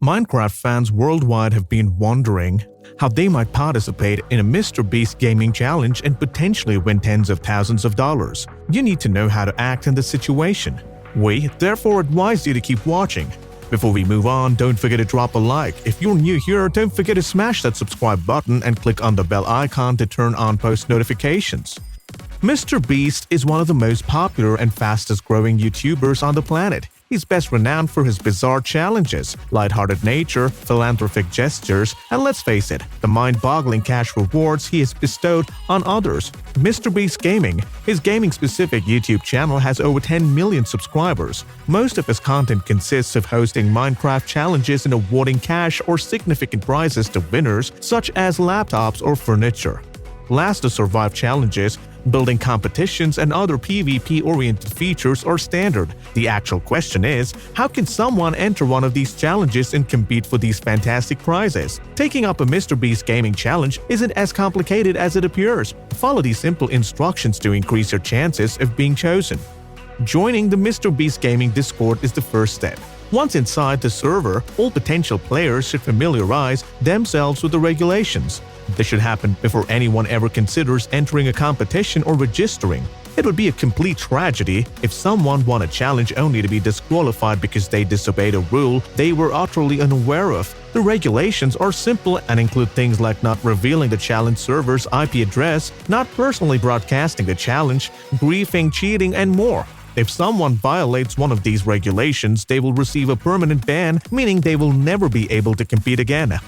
Minecraft fans worldwide have been wondering how they might participate in a MrBeast gaming challenge and potentially win tens of thousands of dollars. You need to know how to act in this situation. We therefore advise you to keep watching. Before we move on, don't forget to drop a like. If you're new here, don't forget to smash that subscribe button and click on the bell icon to turn on post notifications. MrBeast is one of the most popular and fastest growing YouTubers on the planet. He's best renowned for his bizarre challenges, lighthearted nature, philanthropic gestures, and let's face it, the mind-boggling cash rewards he has bestowed on others. MrBeast Gaming, his gaming-specific YouTube channel, has over 10 million subscribers. Most of his content consists of hosting Minecraft challenges and awarding cash or significant prizes to winners such as laptops or furniture. Last to survive challenges, building competitions, and other PvP-oriented features are standard. The actual question is, how can someone enter one of these challenges and compete for these fantastic prizes? Taking up a MrBeast gaming challenge isn't as complicated as it appears. Follow these simple instructions to increase your chances of being chosen. Joining the MrBeast Gaming Discord is the first step. Once inside the server, all potential players should familiarize themselves with the regulations. This should happen before anyone ever considers entering a competition or registering. It would be a complete tragedy if someone won a challenge only to be disqualified because they disobeyed a rule they were utterly unaware of. The regulations are simple and include things like not revealing the challenge server's IP address, not personally broadcasting the challenge, griefing, cheating, and more. If someone violates one of these regulations, they will receive a permanent ban, meaning they will never be able to compete again.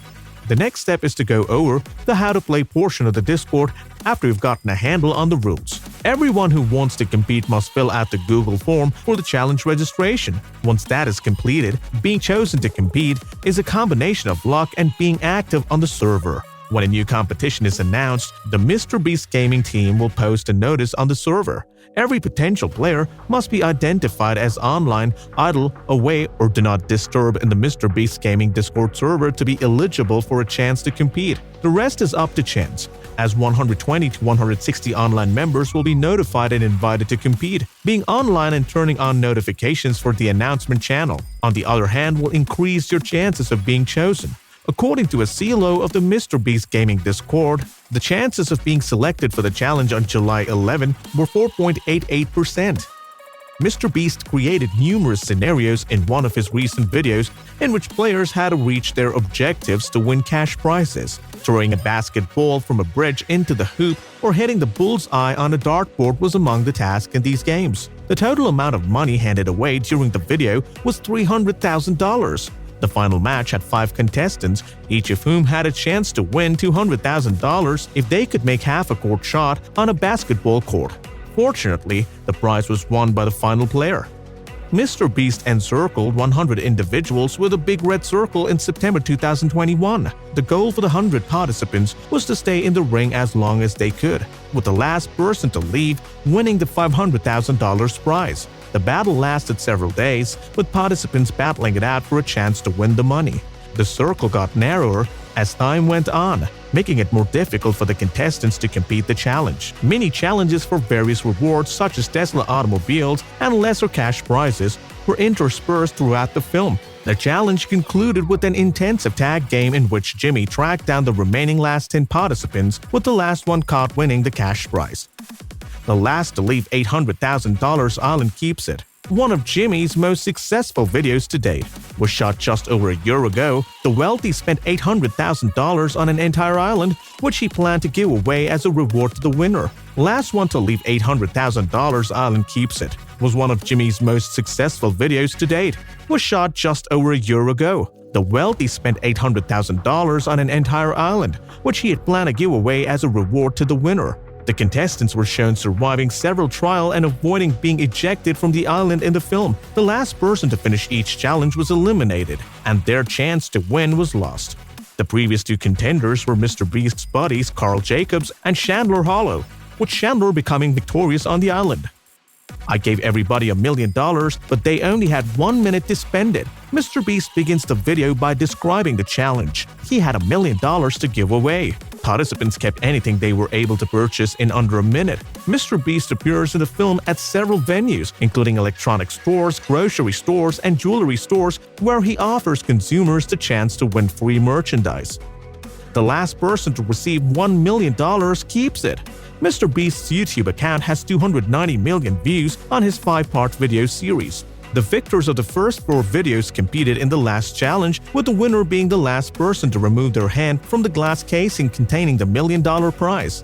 The next step is to go over the how to play portion of the Discord after you've gotten a handle on the rules. Everyone who wants to compete must fill out the Google form for the challenge registration. Once that is completed, being chosen to compete is a combination of luck and being active on the server. When a new competition is announced, the MrBeast Gaming team will post a notice on the server. Every potential player must be identified as online, idle, away, or do not disturb in the MrBeast Gaming Discord server to be eligible for a chance to compete. The rest is up to chance, as 120 to 160 online members will be notified and invited to compete. Being online and turning on notifications for the announcement channel, on the other hand, will increase your chances of being chosen. According to a CLO of the MrBeast Gaming Discord, the chances of being selected for the challenge on July 11 were 4.88%. MrBeast created numerous scenarios in one of his recent videos in which players had to reach their objectives to win cash prizes. Throwing a basketball from a bridge into the hoop or hitting the bullseye on a dartboard was among the tasks in these games. The total amount of money handed away during the video was $300,000. The final match had 5 contestants, each of whom had a chance to win $200,000 if they could make half a court shot on a basketball court. Fortunately, the prize was won by the final player. MrBeast encircled 100 individuals with a big red circle in September 2021. The goal for the 100 participants was to stay in the ring as long as they could, with the last person to leave winning the $500,000 prize. The battle lasted several days, with participants battling it out for a chance to win the money. The circle got narrower as time went on, making it more difficult for the contestants to complete the challenge. Mini challenges for various rewards such as Tesla automobiles and lesser cash prizes were interspersed throughout the film. The challenge concluded with an intensive tag game in which Jimmy tracked down the remaining last 10 participants, with the last one caught winning the cash prize. The last to leave $800,000 island keeps it. One of Jimmy's most successful videos to date was shot just over a year ago. The wealthy spent $800,000 on an entire island, which he planned to give away as a reward to the winner. Last one to leave $800,000 island keeps it was one of Jimmy's most successful videos to date. Was shot just over a year ago. The wealthy spent $800,000 on an entire island, which he had planned to give away as a reward to the winner. The contestants were shown surviving several trials and avoiding being ejected from the island in the film. The last person to finish each challenge was eliminated, and their chance to win was lost. The previous 2 contenders were MrBeast's buddies Carl Jacobs and Chandler Hollow, with Chandler becoming victorious on the island. I gave everybody $1 million, but they only had 1 minute to spend it. MrBeast begins the video by describing the challenge. He had $1 million to give away. Participants kept anything they were able to purchase in under a minute. MrBeast appears in the film at several venues, including electronic stores, grocery stores, and jewelry stores, where he offers consumers the chance to win free merchandise. The last person to receive $1 million keeps it. MrBeast's YouTube account has 290 million views on his 5-part video series. The victors of the first 4 videos competed in the last challenge, with the winner being the last person to remove their hand from the glass casing containing the $1 million prize.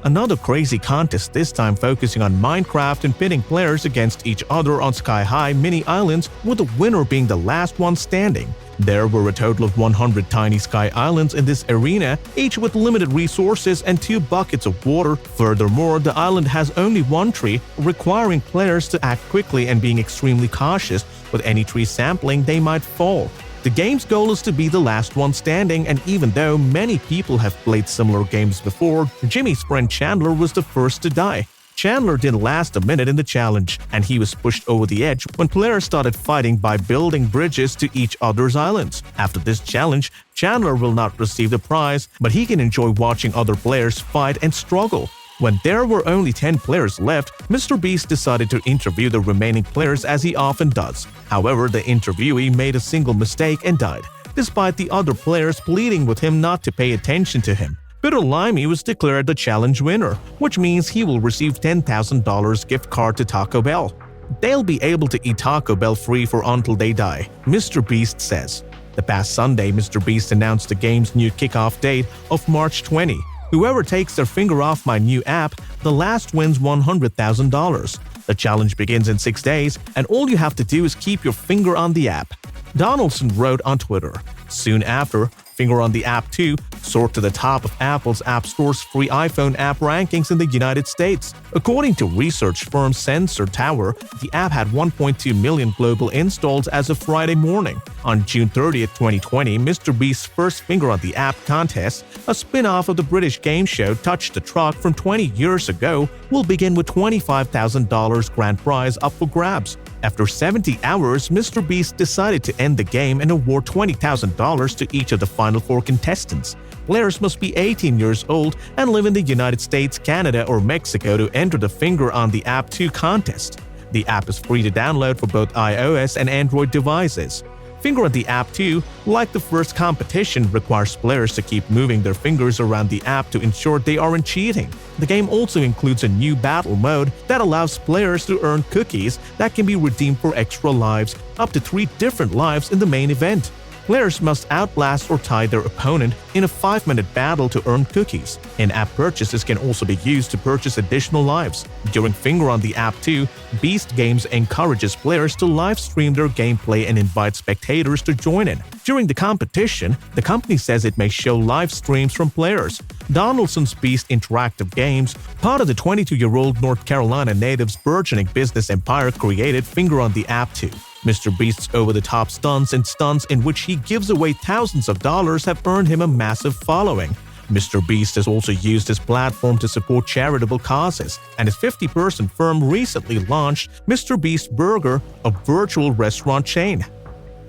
Another crazy contest, this time focusing on Minecraft and pitting players against each other on sky-high mini islands, with the winner being the last one standing. There were a total of 100 tiny sky islands in this arena, each with limited resources and 2 buckets of water. Furthermore, the island has only 1 tree, requiring players to act quickly and being extremely cautious. With any tree sampling, they might fall. The game's goal is to be the last one standing, and even though many people have played similar games before, Jimmy's friend Chandler was the first to die. Chandler didn't last a minute in the challenge, and he was pushed over the edge when players started fighting by building bridges to each other's islands. After this challenge, Chandler will not receive the prize, but he can enjoy watching other players fight and struggle. When there were only 10 players left, MrBeast decided to interview the remaining players as he often does. However, the interviewee made a single mistake and died, despite the other players pleading with him not to pay attention to him. Bitter Limey was declared the challenge winner, which means he will receive $10,000 gift card to Taco Bell. They'll be able to eat Taco Bell free for until they die, MrBeast says. The past Sunday, MrBeast announced the game's new kickoff date of March 20. Whoever takes their finger off my new app, the last wins $100,000. The challenge begins in 6 days, and all you have to do is keep your finger on the app. Donaldson wrote on Twitter. Soon after, finger on the app too soared to the top of Apple's App Store's free iPhone app rankings in the United States. According to research firm Sensor Tower, the app had 1.2 million global installs as of Friday morning. On June 30, 2020, MrBeast's first Finger on the App contest, a spin-off of the British game show Touch the Truck from 20 years ago, will begin with $25,000 grand prize up for grabs. After 70 hours, MrBeast decided to end the game and award $20,000 to each of the final 4 contestants. Players must be 18 years old and live in the United States, Canada, or Mexico to enter the Finger on the App 2 contest. The app is free to download for both iOS and Android devices. Finger on the App 2, like the first competition, requires players to keep moving their fingers around the app to ensure they aren't cheating. The game also includes a new battle mode that allows players to earn cookies that can be redeemed for extra lives, up to 3 different lives in the main event. Players must outlast or tie their opponent in a 5-minute battle to earn cookies. In-app purchases can also be used to purchase additional lives. During Finger on the App 2, Beast Games encourages players to live stream their gameplay and invite spectators to join in. During the competition, the company says it may show live streams from players. Donaldson's Beast Interactive Games, part of the 22-year-old North Carolina native's burgeoning business empire, created Finger on the App 2. MrBeast's over-the-top stunts and stunts in which he gives away thousands of dollars have earned him a massive following. MrBeast has also used his platform to support charitable causes, and his 50-person firm recently launched MrBeast Burger, a virtual restaurant chain.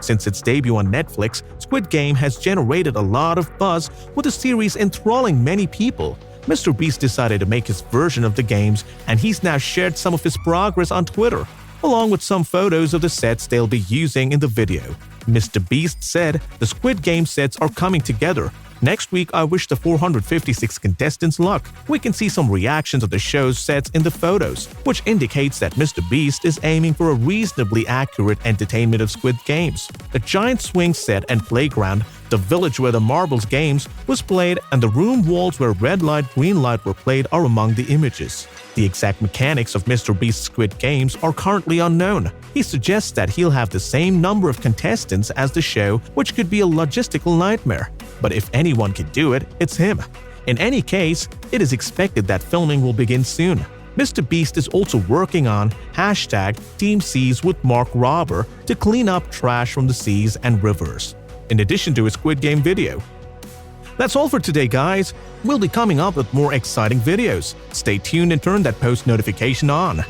Since its debut on Netflix, Squid Game has generated a lot of buzz, with the series enthralling many people. MrBeast decided to make his version of the games, and he's now shared some of his progress on Twitter, along with some photos of the sets they'll be using in the video. MrBeast said, "The Squid Game sets are coming together. Next week, I wish the 456 contestants luck. We can see some reactions of the show's sets in the photos, which indicates that MrBeast is aiming for a reasonably accurate entertainment of Squid Games. The giant swing set and playground, the village where the marbles games was played, and the room walls where red light, green light were played are among the images. The exact mechanics of MrBeast's Squid Games are currently unknown. He suggests that he'll have the same number of contestants as the show, which could be a logistical nightmare. But if anyone can do it, it's him. In any case, it is expected that filming will begin soon. MrBeast is also working on #Team Seas with Mark Robber to clean up trash from the seas and rivers, in addition to his Squid Game video. That's all for today, guys. We'll be coming up with more exciting videos. Stay tuned and turn that post notification on.